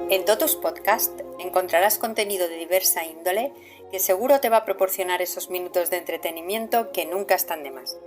En Totus Podcast encontrarás contenido de diversa índole que seguro te va a proporcionar esos minutos de entretenimiento que nunca están de más.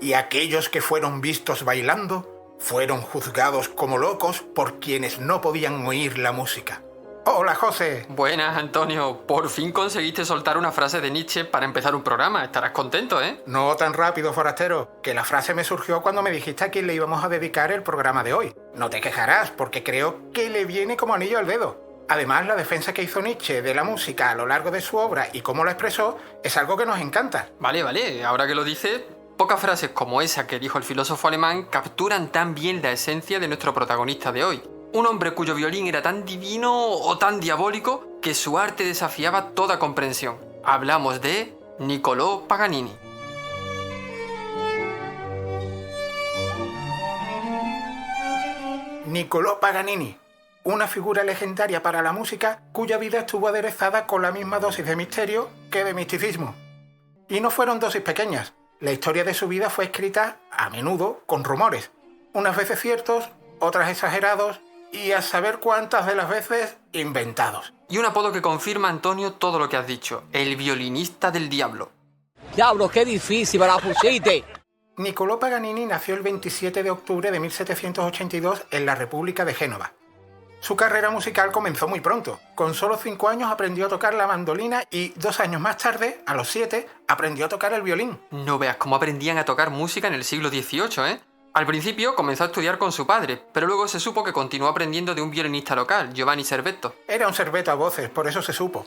Y aquellos que fueron vistos bailando fueron juzgados como locos por quienes no podían oír la música. ¡Hola, José! Buenas, Antonio. Por fin conseguiste soltar una frase de Nietzsche para empezar un programa. Estarás contento, ¿eh? No tan rápido, forastero, que la frase me surgió cuando me dijiste a quién le íbamos a dedicar el programa de hoy. No te quejarás, porque creo que le viene como anillo al dedo. Además, la defensa que hizo Nietzsche de la música a lo largo de su obra y cómo la expresó es algo que nos encanta. Vale. Ahora que lo dices, pocas frases como esa que dijo el filósofo alemán capturan tan bien la esencia de nuestro protagonista de hoy. Un hombre cuyo violín era tan divino o tan diabólico que su arte desafiaba toda comprensión. Hablamos de Niccolò Paganini. Niccolò Paganini, una figura legendaria para la música cuya vida estuvo aderezada con la misma dosis de misterio que de misticismo. Y no fueron dosis pequeñas. La historia de su vida fue escrita, a menudo, con rumores. Unas veces ciertos, otras exagerados y a saber cuántas de las veces inventados. Y un apodo que confirma, Antonio, todo lo que has dicho. El violinista del diablo. ¡Diablo, qué difícil me la pusiste! Niccolò Paganini nació el 27 de octubre de 1782 en la República de Génova. Su carrera musical comenzó muy pronto. Con solo 5 años aprendió a tocar la mandolina y 2 años más tarde, a los 7, aprendió a tocar el violín. No veas cómo aprendían a tocar música en el siglo XVIII, ¿eh? Al principio comenzó a estudiar con su padre, pero luego se supo que continuó aprendiendo de un violinista local, Giovanni Servetto. Era un Servetto a voces, por eso se supo.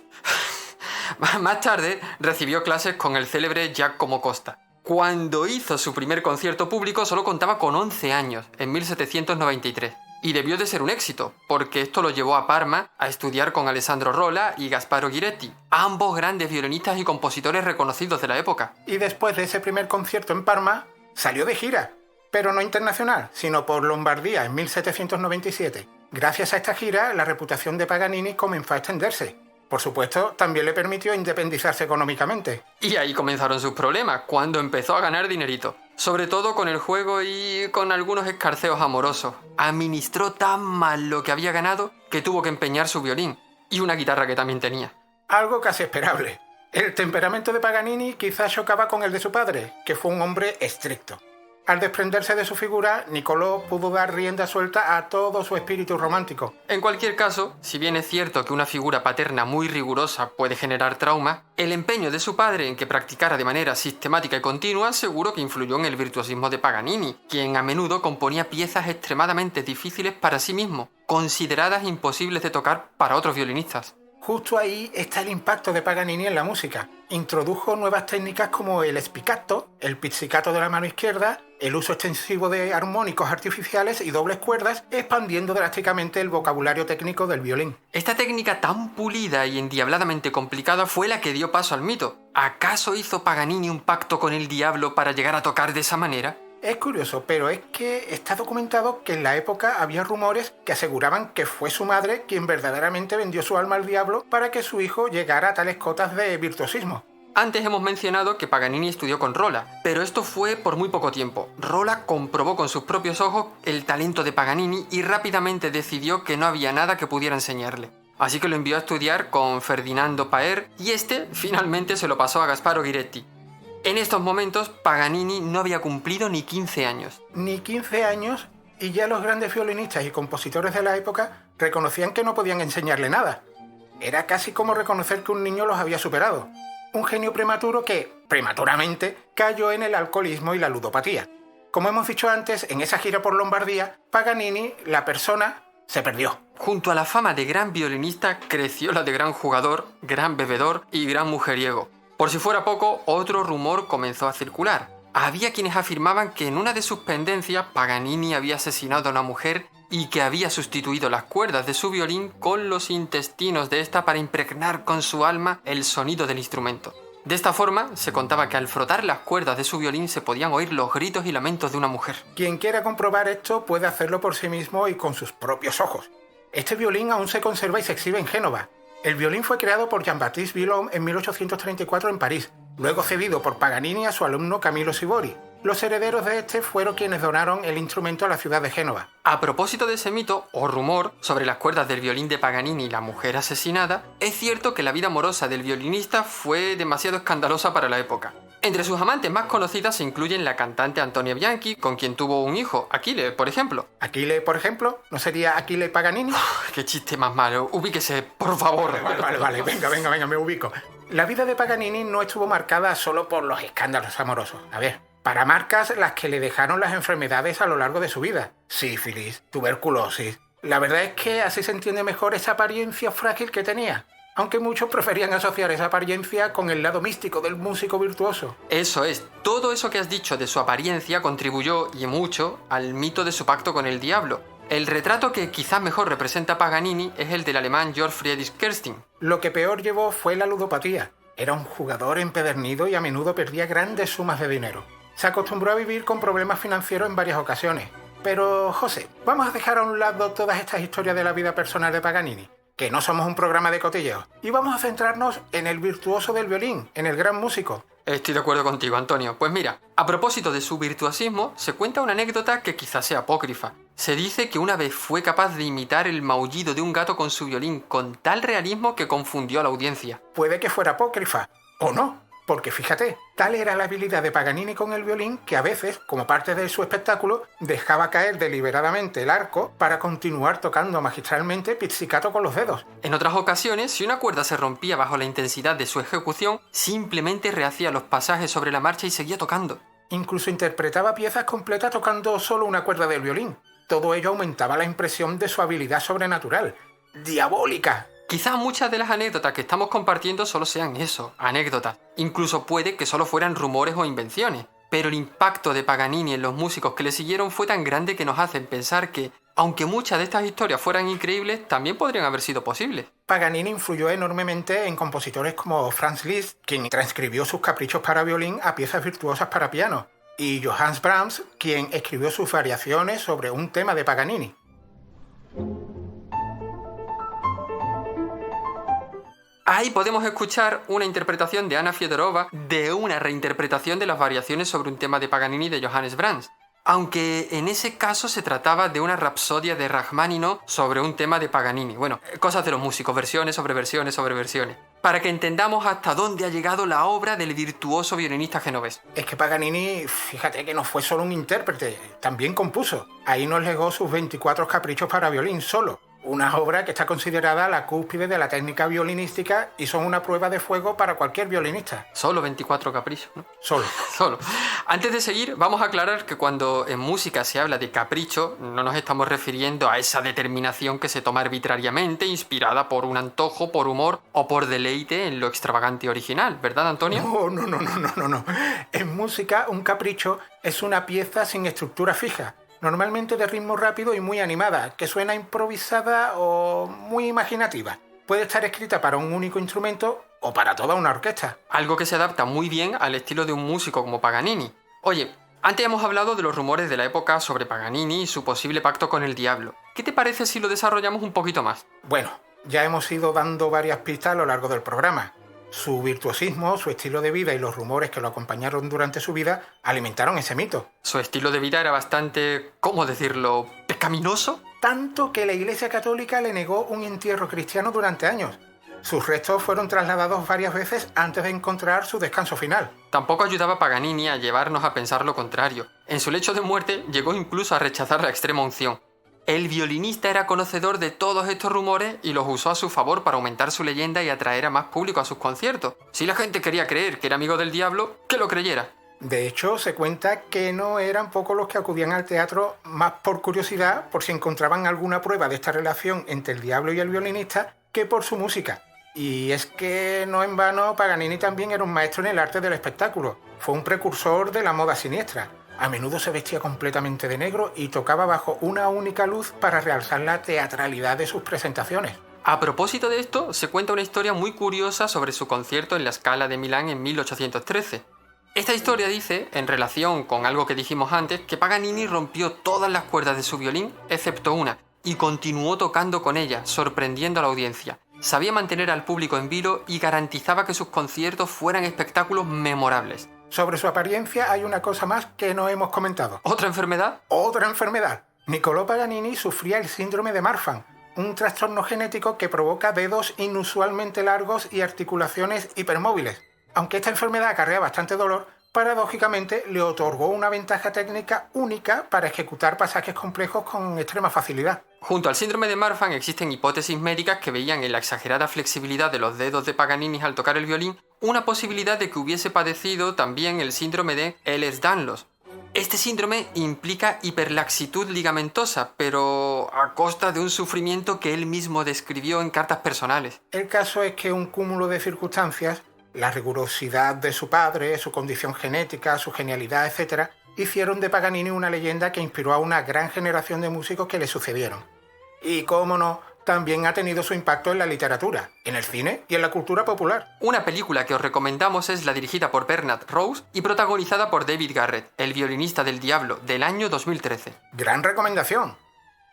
Más tarde recibió clases con el célebre Giacomo Costa. Cuando hizo su primer concierto público solo contaba con 11 años, en 1793. Y debió de ser un éxito, porque esto lo llevó a Parma a estudiar con Alessandro Rolla y Gasparo Ghiretti, ambos grandes violinistas y compositores reconocidos de la época. Y después de ese primer concierto en Parma, salió de gira, pero no internacional, sino por Lombardía en 1797. Gracias a esta gira, la reputación de Paganini comenzó a extenderse. Por supuesto, también le permitió independizarse económicamente. Y ahí comenzaron sus problemas, cuando empezó a ganar dinerito. Sobre todo con el juego y con algunos escarceos amorosos. Administró tan mal lo que había ganado que tuvo que empeñar su violín. Y una guitarra que también tenía. Algo casi esperable. El temperamento de Paganini quizás chocaba con el de su padre, que fue un hombre estricto. Al desprenderse de su figura, Niccolò pudo dar rienda suelta a todo su espíritu romántico. En cualquier caso, si bien es cierto que una figura paterna muy rigurosa puede generar trauma, el empeño de su padre en que practicara de manera sistemática y continua seguro que influyó en el virtuosismo de Paganini, quien a menudo componía piezas extremadamente difíciles para sí mismo, consideradas imposibles de tocar para otros violinistas. Justo ahí está el impacto de Paganini en la música. Introdujo nuevas técnicas como el spiccato, el pizzicato de la mano izquierda, el uso extensivo de armónicos artificiales y dobles cuerdas, expandiendo drásticamente el vocabulario técnico del violín. Esta técnica tan pulida y endiabladamente complicada fue la que dio paso al mito. ¿Acaso hizo Paganini un pacto con el diablo para llegar a tocar de esa manera? Es curioso, pero es que está documentado que en la época había rumores que aseguraban que fue su madre quien verdaderamente vendió su alma al diablo para que su hijo llegara a tales cotas de virtuosismo. Antes hemos mencionado que Paganini estudió con Rolla, pero esto fue por muy poco tiempo. Rolla comprobó con sus propios ojos el talento de Paganini y rápidamente decidió que no había nada que pudiera enseñarle. Así que lo envió a estudiar con Ferdinando Paer y este finalmente se lo pasó a Gasparo Ghiretti. En estos momentos, Paganini no había cumplido ni 15 años. Ni 15 años y ya los grandes violinistas y compositores de la época reconocían que no podían enseñarle nada. Era casi como reconocer que un niño los había superado. Un genio prematuro que, prematuramente, cayó en el alcoholismo y la ludopatía. Como hemos dicho antes, en esa gira por Lombardía, Paganini, la persona, se perdió. Junto a la fama de gran violinista, creció la de gran jugador, gran bebedor y gran mujeriego. Por si fuera poco, otro rumor comenzó a circular. Había quienes afirmaban que en una de sus pendencias Paganini había asesinado a una mujer y que había sustituido las cuerdas de su violín con los intestinos de esta para impregnar con su alma el sonido del instrumento. De esta forma, se contaba que al frotar las cuerdas de su violín se podían oír los gritos y lamentos de una mujer. Quien quiera comprobar esto puede hacerlo por sí mismo y con sus propios ojos. Este violín aún se conserva y se exhibe en Génova. El violín fue creado por Jean-Baptiste Vuillaume en 1834 en París, luego cedido por Paganini a su alumno Camillo Sivori. Los herederos de este fueron quienes donaron el instrumento a la ciudad de Génova. A propósito de ese mito o rumor sobre las cuerdas del violín de Paganini y la mujer asesinada, es cierto que la vida amorosa del violinista fue demasiado escandalosa para la época. Entre sus amantes más conocidas se incluyen la cantante Antonia Bianchi, con quien tuvo un hijo, Achille, por ejemplo. ¿Achille, por ejemplo? ¿No sería Achille Paganini? ¡Qué chiste más malo! Ubíquese, por favor. Vale, venga, me ubico. La vida de Paganini no estuvo marcada solo por los escándalos amorosos. A ver, para marcas las que le dejaron las enfermedades a lo largo de su vida. Sífilis, tuberculosis. La verdad es que así se entiende mejor esa apariencia frágil que tenía. Aunque muchos preferían asociar esa apariencia con el lado místico del músico virtuoso. Eso es, todo eso que has dicho de su apariencia contribuyó, y mucho, al mito de su pacto con el diablo. El retrato que quizás mejor representa a Paganini es el del alemán Georg Friedrich Kerstin. Lo que peor llevó fue la ludopatía. Era un jugador empedernido y a menudo perdía grandes sumas de dinero. Se acostumbró a vivir con problemas financieros en varias ocasiones. Pero, José, vamos a dejar a un lado todas estas historias de la vida personal de Paganini, que no somos un programa de cotilleos, y vamos a centrarnos en el virtuoso del violín, en el gran músico. Estoy de acuerdo contigo, Antonio. Pues mira, a propósito de su virtuosismo, se cuenta una anécdota que quizás sea apócrifa. Se dice que una vez fue capaz de imitar el maullido de un gato con su violín con tal realismo que confundió a la audiencia. Puede que fuera apócrifa, o no, porque fíjate, tal era la habilidad de Paganini con el violín que a veces, como parte de su espectáculo, dejaba caer deliberadamente el arco para continuar tocando magistralmente pizzicato con los dedos. En otras ocasiones, si una cuerda se rompía bajo la intensidad de su ejecución, simplemente rehacía los pasajes sobre la marcha y seguía tocando. Incluso interpretaba piezas completas tocando solo una cuerda del violín. Todo ello aumentaba la impresión de su habilidad sobrenatural. ¡Diabólica! Quizás muchas de las anécdotas que estamos compartiendo solo sean eso, anécdotas. Incluso puede que solo fueran rumores o invenciones. Pero el impacto de Paganini en los músicos que le siguieron fue tan grande que nos hacen pensar que, aunque muchas de estas historias fueran increíbles, también podrían haber sido posibles. Paganini influyó enormemente en compositores como Franz Liszt, quien transcribió sus caprichos para violín a piezas virtuosas para piano, y Johannes Brahms, quien escribió sus variaciones sobre un tema de Paganini. Ahí podemos escuchar una interpretación de Anna Fiodorova de una reinterpretación de las variaciones sobre un tema de Paganini de Johannes Brahms. Aunque en ese caso se trataba de una rapsodia de Rachmaninoff sobre un tema de Paganini. Bueno, cosas de los músicos, versiones sobre versiones sobre versiones. Para que entendamos hasta dónde ha llegado la obra del virtuoso violinista genovés. Es que Paganini, fíjate que no fue solo un intérprete, también compuso. Ahí nos legó sus 24 caprichos para violín solo. Una obra que está considerada la cúspide de la técnica violinística y son una prueba de fuego para cualquier violinista. Solo 24 caprichos, ¿no? Solo. Antes de seguir, vamos a aclarar que cuando en música se habla de capricho, no nos estamos refiriendo a esa determinación que se toma arbitrariamente, inspirada por un antojo, por humor o por deleite en lo extravagante original, ¿verdad, Antonio? No. En música, un capricho es una pieza sin estructura fija, normalmente de ritmo rápido y muy animada, que suena improvisada o muy imaginativa. Puede estar escrita para un único instrumento o para toda una orquesta. Algo que se adapta muy bien al estilo de un músico como Paganini. Oye, antes hemos hablado de los rumores de la época sobre Paganini y su posible pacto con el diablo. ¿Qué te parece si lo desarrollamos un poquito más? Bueno, ya hemos ido dando varias pistas a lo largo del programa. Su virtuosismo, su estilo de vida y los rumores que lo acompañaron durante su vida alimentaron ese mito. Su estilo de vida era bastante, ¿cómo decirlo?, pecaminoso. Tanto que la Iglesia Católica le negó un entierro cristiano durante años. Sus restos fueron trasladados varias veces antes de encontrar su descanso final. Tampoco ayudaba Paganini a llevarnos a pensar lo contrario. En su lecho de muerte llegó incluso a rechazar la extrema unción. El violinista era conocedor de todos estos rumores y los usó a su favor para aumentar su leyenda y atraer a más público a sus conciertos. Si la gente quería creer que era amigo del diablo, que lo creyera. De hecho, se cuenta que no eran pocos los que acudían al teatro más por curiosidad, por si encontraban alguna prueba de esta relación entre el diablo y el violinista, que por su música. Y es que no en vano Paganini también era un maestro en el arte del espectáculo. Fue un precursor de la moda siniestra. A menudo se vestía completamente de negro y tocaba bajo una única luz para realzar la teatralidad de sus presentaciones. A propósito de esto, se cuenta una historia muy curiosa sobre su concierto en la Scala de Milán en 1813. Esta historia dice, en relación con algo que dijimos antes, que Paganini rompió todas las cuerdas de su violín, excepto una, y continuó tocando con ella, sorprendiendo a la audiencia. Sabía mantener al público en vilo y garantizaba que sus conciertos fueran espectáculos memorables. Sobre su apariencia hay una cosa más que no hemos comentado. ¿Otra enfermedad? Otra enfermedad. Niccolò Paganini sufría el síndrome de Marfan, un trastorno genético que provoca dedos inusualmente largos y articulaciones hipermóviles. Aunque esta enfermedad acarrea bastante dolor, paradójicamente le otorgó una ventaja técnica única para ejecutar pasajes complejos con extrema facilidad. Junto al síndrome de Marfan existen hipótesis médicas que veían en la exagerada flexibilidad de los dedos de Paganini al tocar el violín una posibilidad de que hubiese padecido también el síndrome de Ehlers-Danlos. Este síndrome implica hiperlaxitud ligamentosa, pero a costa de un sufrimiento que él mismo describió en cartas personales. El caso es que un cúmulo de circunstancias, la rigurosidad de su padre, su condición genética, su genialidad, etc., hicieron de Paganini una leyenda que inspiró a una gran generación de músicos que le sucedieron. Y, cómo no, también ha tenido su impacto en la literatura, en el cine y en la cultura popular. Una película que os recomendamos es la dirigida por Bernard Rose y protagonizada por David Garrett, el violinista del diablo, del año 2013. Gran recomendación.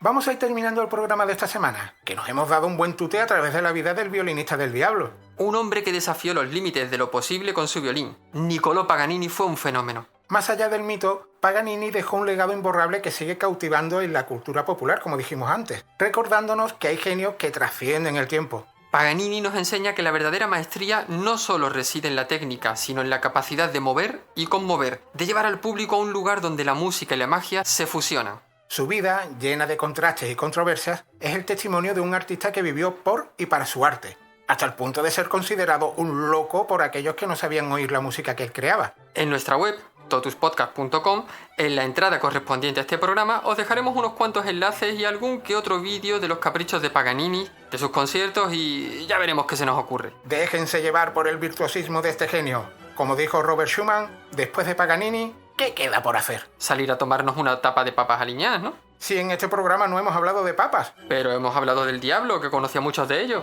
Vamos a ir terminando el programa de esta semana, que nos hemos dado un buen tute a través de la vida del violinista del diablo. Un hombre que desafió los límites de lo posible con su violín. Niccolò Paganini fue un fenómeno. Más allá del mito, Paganini dejó un legado imborrable que sigue cautivando en la cultura popular, como dijimos antes, recordándonos que hay genios que trascienden el tiempo. Paganini nos enseña que la verdadera maestría no solo reside en la técnica, sino en la capacidad de mover y conmover, de llevar al público a un lugar donde la música y la magia se fusionan. Su vida, llena de contrastes y controversias, es el testimonio de un artista que vivió por y para su arte, hasta el punto de ser considerado un loco por aquellos que no sabían oír la música que él creaba. En nuestra web, totuspodcast.com, en la entrada correspondiente a este programa os dejaremos unos cuantos enlaces y algún que otro vídeo de los caprichos de Paganini, de sus conciertos y ya veremos qué se nos ocurre. Déjense llevar por el virtuosismo de este genio. Como dijo Robert Schumann, después de Paganini, ¿qué queda por hacer? Salir a tomarnos una tapa de papas aliñadas, ¿no? Si en este programa no hemos hablado de papas. Pero hemos hablado del diablo, que conocía muchos de ellos.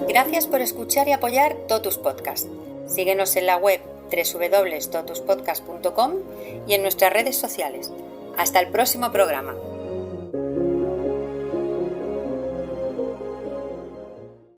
Gracias por escuchar y apoyar Totus Podcast. Síguenos en la web www.totuspodcast.com y en nuestras redes sociales. Hasta el próximo programa.